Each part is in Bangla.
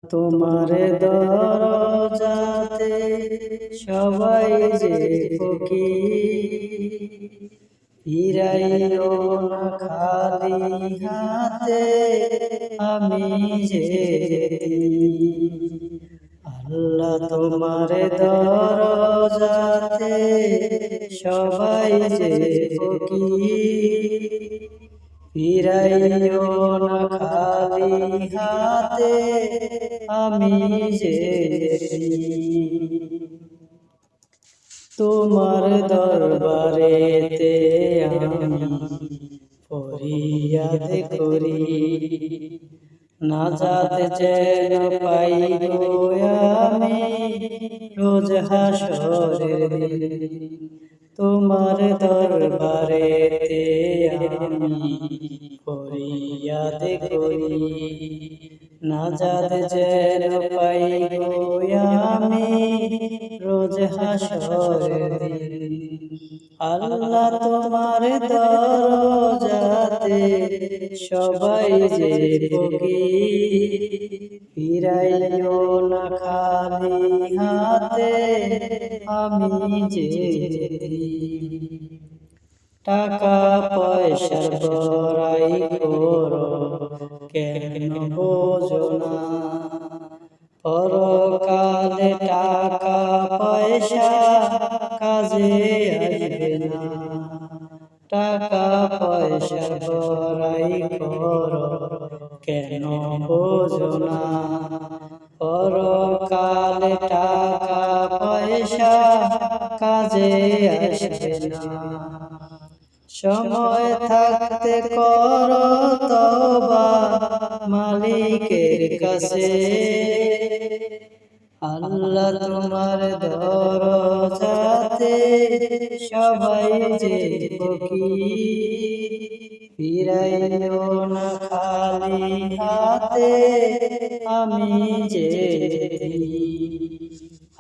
তোমার দরজাতে সবাই যে ফকির, ফিরাইও না খালি হাতে, আমি যে আল্লাহ তোমার দরজাতে সবাই যে ফকির, ফিরাইও না খালি হাতে, আমি যে তোমার দরবারেতে আমি ফরিয়াদ করি, নাজাত যেন পাই গো আমি রোজ হাসরের দিন। তোমার দরবারেতে আমি ফরিয়াদ করি, নাজাত যেন পাই গো আমি রোজ হাসরের দিন। আল্লাহ তোমার দরজাতে সবাই যে ফকির, ফিরাইও না খালি হাতে, আমি যে টাকা পয়সার বড়াই করো কেন বোঝো না, পরকালে টাকা পয়সা কাজে আসবে না। টাকা পয়সা বড়াই করো কেন বোঝো না, পরকালে টাকা পয়সা কাজে আসবে না। সময় থাকতে করো তওবা মালিকের কাছে, আল্লাহ তোমার দরজাতে সবাই যে ফকির, ফিরাইও না খালি হাতে, আমি যে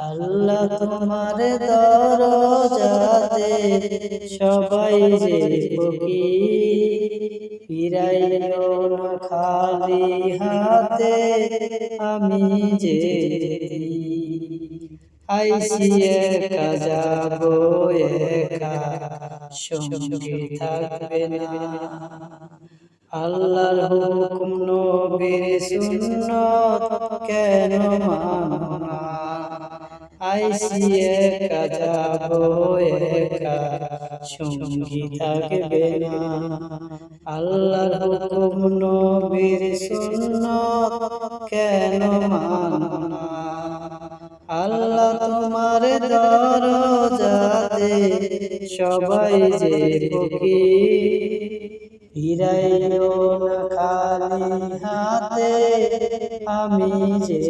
আল্লাহ তোমার দরজাতে সবাই যে ফকির, ফিরাইও না খালি হাতে, আমি যে আইসি একা যাবো একা, সঙ্গী থাকবে না। আল্লাহর হুকুম নবীর সুন্নাত কেন মানো না, আইসি একা যাবো একা, সঙ্গী থাকবে না। আল্লাহর হুকুম নবীর সুন্নাত কেন মানো না, আল্লাহ তোমার দরজাতে সবাই যে ফকির, ফিরাইও না খালি হাতে, আমি যে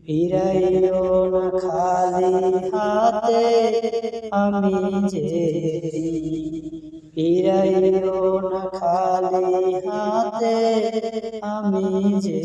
ফিরাইও না খালি হাতে, আমি যে ফিরাইও না খালি হাতে, আমি যে